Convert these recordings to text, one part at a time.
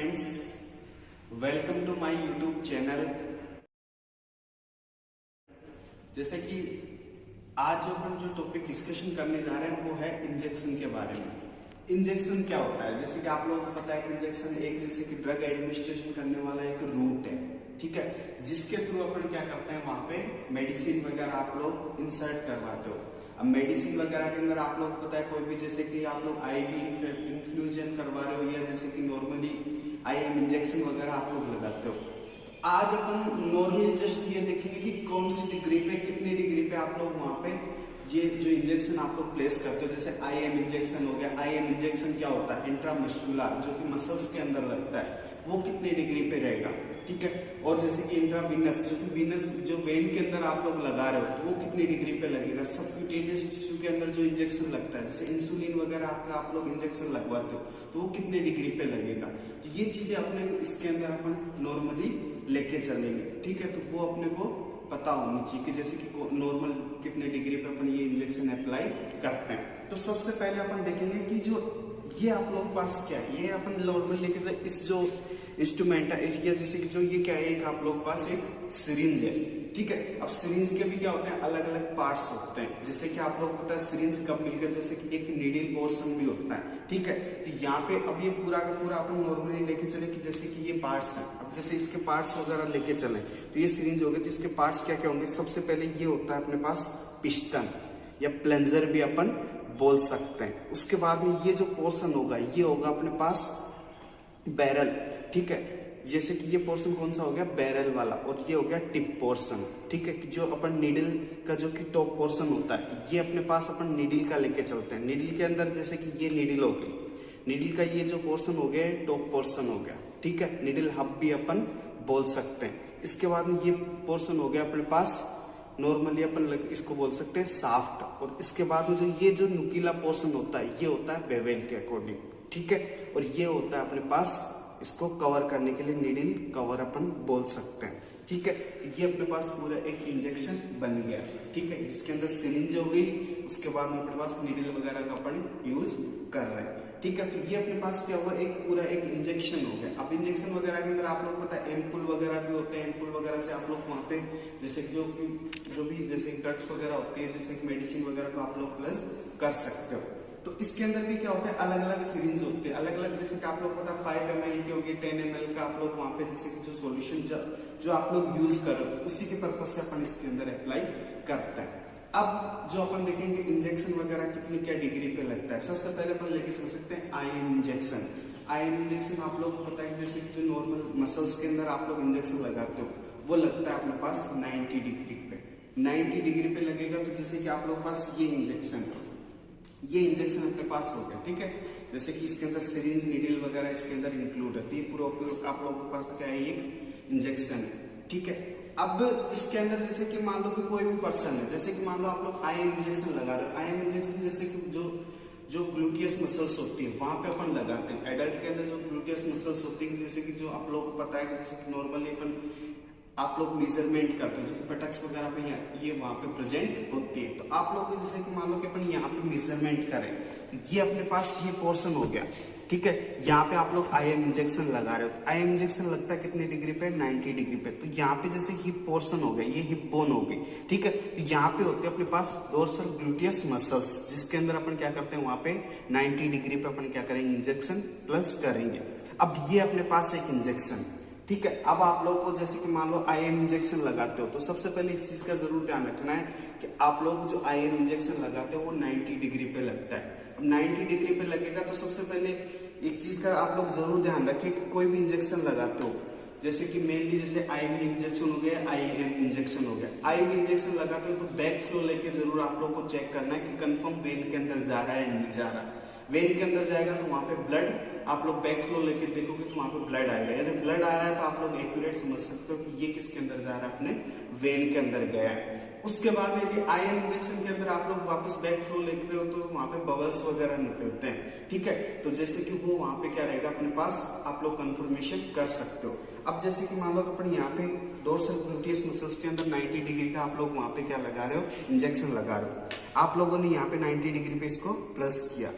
Friends, welcome to my YouTube channel. जैसे कि आज जो टॉपिक डिस्कशन करने जा रहे हैं वो है इंजेक्शन के बारे में। इंजेक्शन क्या होता है? जैसे कि आप लोगों को पता है कि इंजेक्शन एक जैसे कि ड्रग एडमिनिस्ट्रेशन करने वाला एक रूट है, ठीक है, जिसके थ्रू अपन क्या करते हैं, वहां पे मेडिसिन वगैरह आप लोग इंसर्ट करवाते हो। अब मेडिसिन वगैरह के अंदर आप लोग को पता है कोई भी जैसे कि आप लोग आईवी इन्फ्लूजन करवा रहे हो या जैसे कि नॉर्मली आईएम इंजेक्शन वगैरह आप लोग लगाते हो। आज अपन नॉर्मली जस्ट ये देखेंगे कि कौन सी डिग्री पे, कितनी डिग्री पे आप लोग वहां पे ये जो इंजेक्शन आप लोग प्लेस करते हो। जैसे आईएम इंजेक्शन हो गया। आईएम इंजेक्शन क्या होता है? इंट्रामस्कुलर, जो कि मसल्स के अंदर लगता है, वो कितनी डिग्री पे रहेगा, ठीक है। और जैसे कि इंट्रावीनस, जो कि वीनस जो वेन के अंदर आप लोग लगा रहे हो, तो वो कितनी डिग्री पे लगेगा। सबक्यूटेनियस टिश्यू के अंदर जो इंजेक्शन लगता है, जैसे इंसुलिन वगैरह आपका आप लोग इंजेक्शन लगवाते हो, तो वो कितने डिग्री पे लगेगा। तो ये चीजें अपने इसके अंदर अपन नॉर्मली लेके चलेंगे, ठीक है। तो वो अपने को पता होनी चाहिए कि जैसे कि नॉर्मल कितने डिग्री पे अपन ये इंजेक्शन अप्लाई करते हैं। तो सबसे पहले अपन देखेंगे कि जो ये आप लोग पास क्या है, ये अपन नॉर्मल लेके इस जो इंस्ट्रूमेंट है, या जैसे कि जो ये क्या है, एक आप लोग पास एक सिरिंज है, ठीक है। अब सिरिंज के भी क्या होते हैं, अलग अलग पार्ट्स होते हैं। जैसे कि आप लोग पता है सिरिंज कब मिलकर जैसे कि एक नीडल पोर्शन भी होता है, ठीक है। तो यहाँ पे अब ये पूरा का पूरा अपन नॉर्मली लेके चले कि जैसे कि ये पार्ट्स है। अब जैसे इसके पार्ट्स वगैरह लेके चले तो ये सिरिंज हो गए, तो इसके पार्ट्स क्या क्या होंगे। सबसे पहले ये होता है अपने पास पिस्टन या प्लंजर भी अपन बोल सकते हैं। उसके बाद में ये जो पोर्शन होगा, ये होगा अपने पास बैरल, ठीक है। जैसे कि ये पोर्शन कौन सा हो गया, बैरल वाला, और ये हो गया टिप पोर्शन, ठीक है। जो अपन नीडल का जो कि टॉप पोर्शन होता है, ये अपने पास अपन नीडल का लेके चलते हैं। नीडल के अंदर जैसे कि ये नीडल हो गई, नीडल का ये जो पोर्शन हो गया टॉप पोर्शन हो गया, ठीक है। नीडल हब भी अपन बोल सकते हैं। इसके बाद में ये पोर्शन हो गया अपने पास नॉर्मली अपन इसको बोल सकते हैं साफ्ट। और इसके बाद में जो नुकीला पोर्शन होता है, ये होता है बेवेल के अकॉर्डिंग, ठीक है। और ये होता है अपने पास इसको कवर करने के लिए नीडल कवर अपन बोल सकते हैं, ठीक है। ये अपने पास पूरा एक इंजेक्शन बन गया, ठीक है। इसके अंदर सिरिंज हो गई, उसके बाद में अपने पास नीडल वगैरह का अपन यूज कर रहे हैं, ठीक है। तो ये अपने पास क्या हुआ, एक पूरा एक इंजेक्शन हो गया। अब इंजेक्शन वगैरह के अंदर आप लोग पता है एम्पुल वगैरह भी होते हैं। एम्पुल वगैरह से आप लोग वहाँ पे जैसे जो भी जैसे ड्रग्स वगैरह होती है, जैसे मेडिसिन वगैरह को आप लोग प्लस कर सकते हो। तो इसके अंदर भी क्या होता है, अलग अलग सिरिंज होते हैं, अलग अलग, जैसे कि आप लोग पता है 5 ml की होगी, 10 ml का आप लोग वहाँ पे जैसे कि जो सॉल्यूशन जो आप लोग यूज करो, उसी के पर्पज से अपन इसके अंदर अप्लाई करते हैं। अब जो अपन देखेंगे इंजेक्शन वगैरह कितनी क्या डिग्री पे लगता है। सबसे पहले अपन लेके चल सकते हैं आईएम इंजेक्शन। आईएम इंजेक्शन आप लोग को पता है जैसे कि जो नॉर्मल मसल्स के अंदर आप लोग इंजेक्शन लगाते हो, वो लगता है अपने पास 90 डिग्री पे। 90 डिग्री पे लगेगा। तो जैसे कि आप लोग पास ये इंजेक्शन अपने पास हो गया, ठीक है। जैसे कि इसके अंदर सिरिंज नीडल वगैरह इसके अंदर इंक्लूड है, तो ये पूरा आप लोगों के पास क्या है, एक इंजेक्शन है, ठीक है। अब इसके अंदर जैसे कि मान लो कि कोई भी पर्सन है, जैसे कि मान लो आप लोग आईएम इंजेक्शन लगा रहे हो। आईएम इंजेक्शन जैसे कि जो ग्लूटियस मसल्स होती है वहां पे अपन लगाते हैं। एडल्ट के अंदर जो ग्लूटियस मसल्स होती है, जैसे कि जो आप लोगों को पता है कि जैसे कि नॉर्मली अपन आप लोग मेजरमेंट करते हो, जो कि पटक्स वगैरह पे ये वहां पे प्रेजेंट होती है। तो आप लोग जैसे कि मान लो कि अपन यहाँ पे मेजरमेंट करें, ये अपने पास ये पोर्शन हो गया, ठीक है। यहाँ पे आप लोग आईएम इंजेक्शन लगा रहे हो। आईएम इंजेक्शन लगता है कितनी डिग्री पे, 90 डिग्री पे। तो यहाँ पे जैसे हिप पोर्शन हो गया, ये हिप बोन हो गई, ठीक है। तो यहाँ पे होते हैं अपने पास डोर्सल ग्लूटियस मसल्स, जिसके अंदर अपन क्या करते हैं, वहां पे 90 डिग्री पे अपन क्या करेंगे, इंजेक्शन प्लस करेंगे। अब ये अपने पास एक इंजेक्शन, ठीक है। अब आप लोग को जैसे कि मान लो आईएम इंजेक्शन लगाते हो, तो सबसे पहले इस चीज का जरूर ध्यान रखना है कि आप लोग जो आईएम इंजेक्शन लगाते हो वो 90 डिग्री पे लगता है। अब 90 डिग्री पे लगेगा तो सबसे पहले एक चीज का आप लोग जरूर ध्यान रखें कि कोई भी इंजेक्शन लगाते हो, जैसे कि मेनली जैसे आईवी इंजेक्शन हो गया, आईएम इंजेक्शन हो गया। आईवी इंजेक्शन लगाते हो तो बैक फ्लो लेके जरूर आप लोग को चेक करना है कि कंफर्म वेन के अंदर जा रहा है नहीं जा रहा। वेन के अंदर जाएगा तो वहां पे ब्लड आप लोग बैक फ्लो लेके देखोगे तो वहां पे ब्लड आएगा। यदि ब्लड आ रहा है तो आप लोग एक्यूरेट समझ सकते हो कि ये किसके अंदर जा रहा है, अपने वेन के अंदर गया है। उसके बाद यदि आईएम इंजेक्शन के अंदर आप लोग वापस बैक फ्लो लेते हो तो वहां पे बबल्स वगैरह निकलते हैं, ठीक है। तो जैसे कि वो वहां पे क्या रहेगा, अपने पास आप लोग कंफर्मेशन कर सकते हो। अब जैसे कि मान लो अपन यहाँ पे डोर्सल ग्लूटियस मसल्स के अंदर 90 डिग्री का आप लोग वहां पे क्या लगा रहे हो, इंजेक्शन लगा रहे हो। आप लोगों ने यहाँ पे 90 डिग्री पे इसको प्लस किया,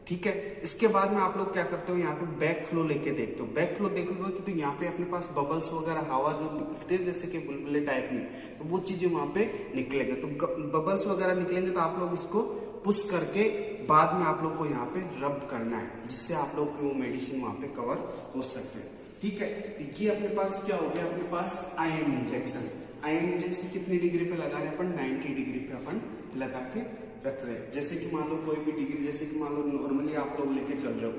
ठीक है। इसके बाद में आप लोग क्या करते हो, यहाँ पे बैक फ्लो लेके देखते हो। बैक फ्लो देखोगे कि तो यहाँ पे अपने पास बबल्स वगैरह हवा जो निकलते हैं जैसे कि बुलबुले टाइप में, तो वो चीजें वहां पे निकलेंगे। तो बबल्स वगैरह निकलेंगे तो आप लोग इसको पुश करके बाद में आप लोग को यहाँ पे रब करना है, जिससे आप लोग की वो मेडिसिन वहां पे कवर हो सके। ठीक है, तो ये अपने पास क्या हो गया, अपने पास आईएम इंजेक्शन। आईएम इंजेक्शन कितनी डिग्री पे लगा रहे हैं अपन, 90 डिग्री पे अपन लगा के रख रहे हैं। जैसे कि मान लो कोई भी डिग्री, जैसे कि मान लो नॉर्मली आप लोग लेके चल रहे हो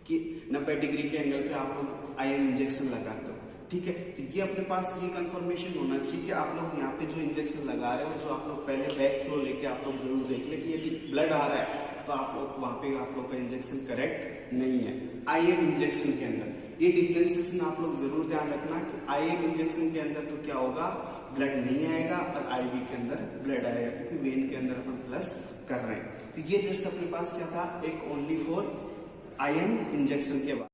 कि 90 डिग्री के एंगल पे आप लोग आईएम इंजेक्शन लगाते हो। ठीक है, तो ये अपने पास ये कंफर्मेशन होना चाहिए कि आप लोग यहाँ पे जो इंजेक्शन लगा रहे हो, जो आप लोग पहले बैक फ्लो लेके आप लोग जरूर देख ले कि यदि ब्लड आ रहा है तो आप लोग वहां पे आप लोग का इंजेक्शन करेक्ट नहीं है। आईएम इंजेक्शन के अंदर ये डिफ्रेंसिएशन आप लोग जरूर ध्यान रखना कि आईएम इंजेक्शन के अंदर तो क्या होगा, ब्लड नहीं आएगा, और आईवी के अंदर ब्लड आएगा, क्योंकि वेन के अंदर अपन प्लस कर रहे हैं। तो ये जस्ट अपने पास क्या था, एक ओनली फॉर आईएम इंजेक्शन के बाद।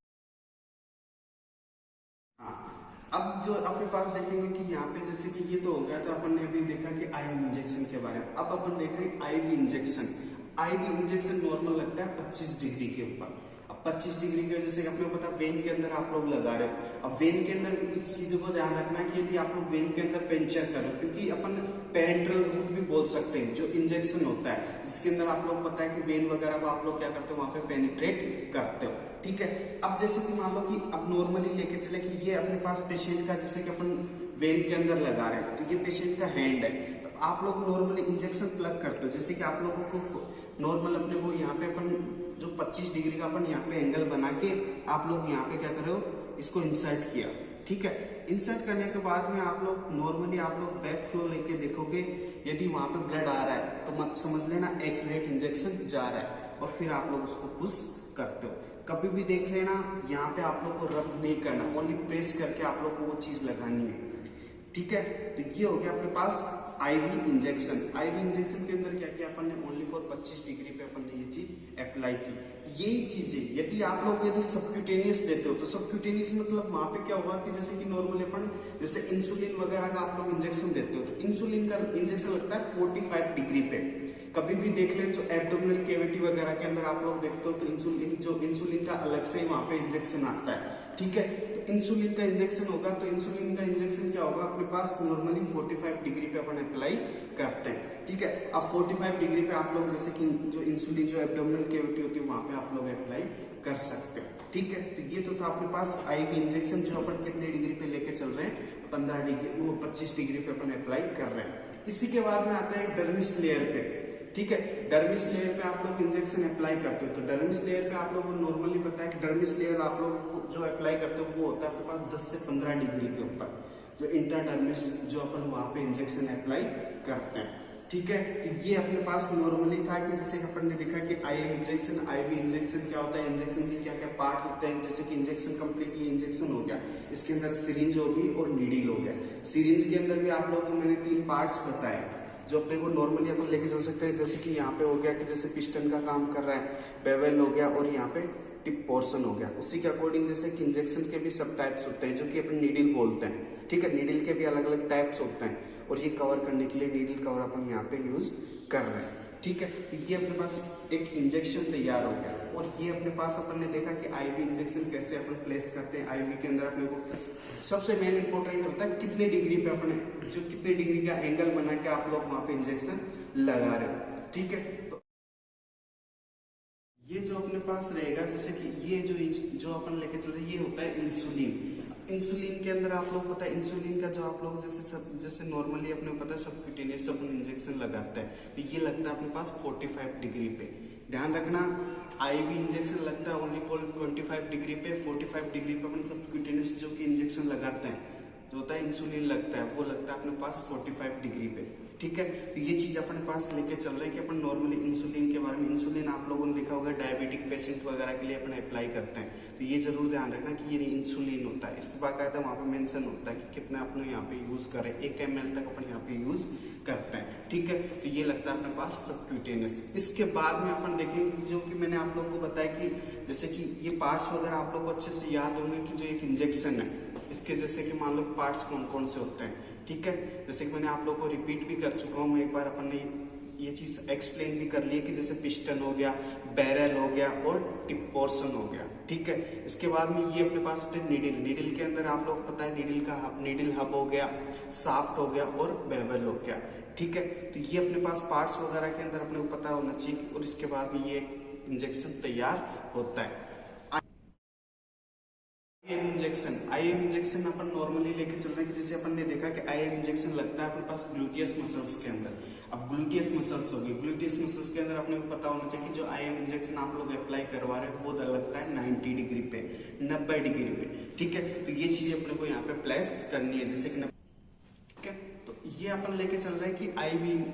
अब जो अपने पास देखेंगे कि यहाँ पे जैसे कि ये तो हो गया, तो अपन ने अभी देखा कि आईएम इंजेक्शन के बारे में। अब अपन देख रहे हैं IV injection. IV injection normal लगता है 25 डिग्री के ऊपर। अब 25 डिग्री के जैसे कि अपने पता वेन के अंदर आप लोग लगा रहे हो। अब वेन के अंदर भी इस चीजों को ध्यान रखना कि यदि आप लोग वेन के अंदर पेंचर करो, क्योंकि अपन पेरेंट्रल रूट भी बोल सकते हैं जो इंजेक्शन होता है, जिसके अंदर आप लोग पता है कि वेन वगैरह को आप लोग क्या करते हो, वहां पे पेनिट्रेट करते हो। ठीक है, अब जैसे कि मान लो कि अब नॉर्मली लेके चले कि ये अपने पास पेशेंट का जैसे कि अपन वेन के अंदर लगा रहे हैं, तो ये पेशेंट का हैंड है, तो आप लोग नॉर्मली इंजेक्शन प्लग करते हो। जैसे कि आप लोगों को नॉर्मल अपने को यहाँ पे अपन जो 25 डिग्री का अपन यहाँ पे एंगल बना के आप लोग यहाँ पे क्या कर रहे हो, इसको इंसर्ट किया। ठीक है, इंसर्ट करने के बाद में आप लोग नॉर्मली आप लोग बैक फ्लो लेके देखोगे, यदि वहां पे ब्लड आ रहा है तो मत समझ लेना एक्यूरेट इंजेक्शन जा रहा है, और फिर आप लोग उसको पुश करते हो। कभी भी देख लेना यहाँ पे आप लोग को रब नहीं करना, ओनली प्रेस करके आप लोग को वो चीज लगानी है। ठीक है, तो ये हो गया अपने पास आईवी इंजेक्शन। आईवी इंजेक्शन के अंदर क्या किया अपन ने, ओनली फॉर 25 डिग्री पे अपन ने ये चीज अप्लाई की। यही चीजें यदि आप लोग यदि सबक्यूटेनियस देते हो, तो सबक्यूटेनियस मतलब वहां पे क्या होगा कि जैसे कि नॉर्मली अपन जैसे इंसुलिन वगैरह का आप लोग इंजेक्शन देते हो, तो इंसुलिन का इंजेक्शन लगता है 45 डिग्री पे। कभी भी देख लें जो एब्डोमिनल कैविटी वगैरह के अंदर आप लोग देखते हो, तो इंसुलिन का अलग से वहां पे इंजेक्शन आता है। ठीक है, तो इंसुलिन का इंजेक्शन होगा, तो इंसुलिन का इंजेक्शन क्या होगा अपने पास नॉर्मली 45 डिग्री पे अपन अप्लाई करते हैं। ठीक है, अब 45 डिग्री पे आप लोग जैसे कि जो इंसुलिन जो एब्डोमिनल कैविटी होती है वहां पे आप लोग अप्लाई कर सकते हैं। ठीक है, तो ये तो था अपने पास आईवी इंजेक्शन, जो अपन कितने डिग्री पे लेके चल रहे हैं, 15 डिग्री, वो 25 डिग्री पे अपन अप्लाई कर रहे हैं। इसी के बाद में आता है डर्मिस लेयर पे। ठीक है, डर्मिस लेयर पे आप लोग इंजेक्शन अप्लाई करते हो, तो डर्मिस लेयर पे आप लोगों को नॉर्मली पता है कि डर्मिस लेयर आप लोग जो अप्लाई करते हो वो होता है आपके पास 10 से 15 डिग्री के ऊपर, जो इंटरडर्मिस जो अपन वहां पे इंजेक्शन अप्लाई करते हैं। ठीक है, तो ये अपने पास नॉर्मली था कि जैसे अपन ने देखा कि आईएम इंजेक्शन, आईवी इंजेक्शन क्या होता है, इंजेक्शन के क्या क्या पार्ट होते हैं। जैसे कि इंजेक्शन कंप्लीट ये इंजेक्शन हो गया, इसके अंदर सिरिंज होगी और नीडल हो गया। सिरिंज के अंदर भी आप लोगों को मैंने 3 पार्ट्स बताए जो अपने को नॉर्मली अपन लेके चल सकते हैं। जैसे कि यहाँ पे हो गया कि जैसे पिस्टन का काम कर रहा है, बेवल हो गया, और यहाँ पे टिप पोर्शन हो गया। उसी के अकॉर्डिंग जैसे कि इंजेक्शन के भी सब टाइप्स होते हैं, जो कि अपन नीडल बोलते हैं। ठीक है, नीडल के भी अलग अलग टाइप्स होते हैं, और ये कवर करने के लिए नीडल कवर अपन यहाँ पे यूज कर रहे हैं। ठीक है, तो ये अपने पास एक इंजेक्शन तैयार हो गया। और ये अपने पास अपन ने देखा कि आईवी इंजेक्शन कैसे अपन प्लेस करते हैं। आईवी के अंदर अपने को सबसे मेन इंपॉर्टेंट होता है कितने डिग्री पे अपने जो कितने डिग्री का एंगल बना के आप लोग वहां पे इंजेक्शन लगा रहे हो। ठीक है, तो ये जो अपने पास रहेगा, जैसे कि ये जो अपन लेके चल रहे हैं, ये होता है इंसुलिन। इंसुलिन के अंदर आप लोग पता है इंसुलिन का जो आप लोग जैसे नॉर्मली अपने पता है सबक्यूटेनियस अपन इंजेक्शन लगाते हैं, तो ये लगता है अपने पास 45 डिग्री पे। ध्यान रखना, आईवी इंजेक्शन लगता है ओनली फॉर 25 डिग्री पे। 45 डिग्री पे अपन सबक्यूटेनियस जो कि इंजेक्शन लगाते हैं, जो होता है इंसुलिन लगता है, वो लगता है अपने पास 45 डिग्री पे। ठीक है, तो ये चीज अपने पास लेके चल रहे हैं कि अपन नॉर्मली इंसुलिन के बारे में, इंसुलिन आप लोगों ने देखा होगा डायबिटिक पेशेंट वगैरह के लिए अपन अप्लाई करते हैं, तो ये जरूर ध्यान रखना कि ये इंसुलिन होता है। इसके बाकायदा वहाँ पे मेंशन होता है कि कितना अपन यहाँ पे यूज करें, 1 ml तक अपन यहाँ पे यूज करते हैं। ठीक है, तो ये लगता है अपने पास सबक्यूटेनियस। इसके बाद में अपन देखेंगे जो कि मैंने आप लोग को बताया कि जैसे कि ये पार्ट्स वगैरह आप लोग को अच्छे से याद होंगे कि जो एक इंजेक्शन है, इसके जैसे कि मान लो पार्ट्स कौन कौन से होते हैं। ठीक है, जैसे कि मैंने आप लोगों को रिपीट भी कर चुका हूँ मैं एक बार, अपन ने ये चीज एक्सप्लेन भी कर ली है कि जैसे पिस्टन हो गया, बैरल हो गया और टिप पोर्शन हो गया, ठीक है। इसके बाद में ये अपने पास होते हैं नीडल। नीडल के अंदर आप लोग पता है नीडल हब हो गया, साफ्ट हो गया और बेवल हो गया, ठीक है। तो ये अपने पास पार्ट्स वगैरह के अंदर अपने को पता होना चाहिए और इसके बाद में ये इंजेक्शन तैयार होता है। आईएम इंजेक्शन अपन नॉर्मली लेके चल रहे हैं कि जैसे अपन ने देखा कि आईएम इंजेक्शन लगता है अपने पास ग्लूटियस मसल्स के अंदर। अब ग्लूटियस मसल्स होगी, ग्लूटियस मसल्स के अंदर अपने को पता होना चाहिए कि जो आईएम इंजेक्शन आप लोग अप्लाई करवा रहे हो वो लगता है 90 डिग्री पे, 90 डिग्री पे, ठीक है। तो ये चीज अपने को यहाँ पे प्लेस करनी है, जैसे कि ठीक है। तो ये अपन लेके चल रहे हैं कि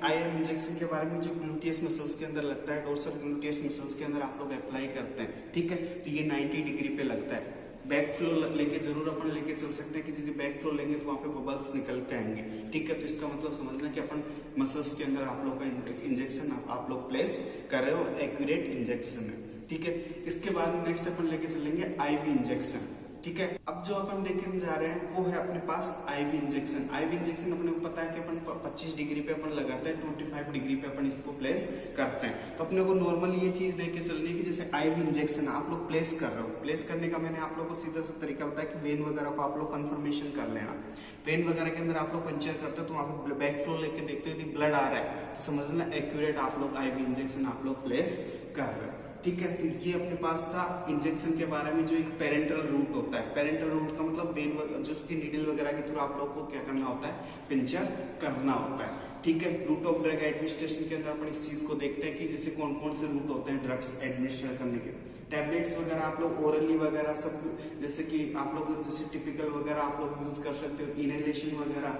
आईएम इंजेक्शन के बारे में जो ग्लूटियस मसल्स के अंदर लगता है, डोर्सल ग्लूटियस मसल्स के अंदर आप लोग अप्लाई करते हैं, ठीक है। तो ये 90 डिग्री पे लगता है। बैक फ्लो लेके जरूर अपन लेके चल सकते हैं कि यदि बैक फ्लो लेंगे तो वहां पे बबल्स निकल के आएंगे, ठीक है। तो इसका मतलब समझना कि अपन मसल्स के अंदर आप लोग का इंजेक्शन आप लोग प्लेस कर रहे हो एक्यूरेट इंजेक्शन में, ठीक है। इसके बाद नेक्स्ट अपन लेके चलेंगे आईवी इंजेक्शन, ठीक है। अब जो अपन देखने जा रहे हैं वो है अपने पास आईवी इंजेक्शन। आईवी इंजेक्शन अपने को पता है कि अपन 25 डिग्री पे अपन लगाते हैं, 25 डिग्री पे अपन इसको प्लेस करते हैं। तो अपने को नॉर्मली ये चीज देख के चलनी है कि जैसे आईवी इंजेक्शन आप लोग प्लेस कर रहे हो, प्लेस करने का मैंने आप लोग को सीधा सा तरीका बताया कि वेन वगैरह को आप लोग कंफर्मेशन कर लेना। वेन वगैरह के अंदर आप लोग पंचर करते हो तो वहां पे बैक फ्लो लेके देखते हो ब्लड आ रहा है तो समझना एक्यूरेट आप लोग आईवी इंजेक्शन आप लोग प्लेस कर रहे हो, ठीक है। तो ये अपने पास था इंजेक्शन के बारे में जो एक पेरेंटल रूट होता है। पेरेंटल रूट का मतलब वेन जो उसकी नीडल वगैरह के थ्रू आप लोग को क्या करना होता है, पिंचर करना होता है, ठीक है। रूट ऑफ ड्रग एडमिनिस्ट्रेशन के अंदर अपन इस चीज को देखते हैं कि जैसे कौन कौन से रूट होते हैं ड्रग्स एडमिनिस्ट्रेट करने के। टैबलेट्स वगैरह आप लोग ओरली वगैरह सब, जैसे कि आप लोग जैसे टिपिकल वगैरह आप लोग यूज कर सकते हो, इनहेलेशन वगैरह,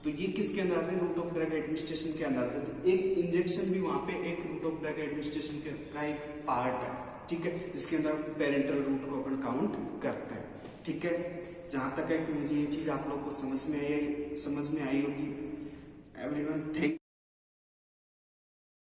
तो ये किसके अंदर आते हैं, रूट ऑफ ड्रग एडमिनिस्ट्रेशन के अंदर आते हैं। एक इंजेक्शन भी वहां पे एक रूट ऑफ ड्रग एडमिनिस्ट्रेशन का एक पार्ट है, ठीक है, जिसके अंदर पेरेंटल रूट को अपन काउंट करते हैं, ठीक है। जहां तक है कि मुझे ये चीज आप लोग को समझ में आई होगी। Everyone thank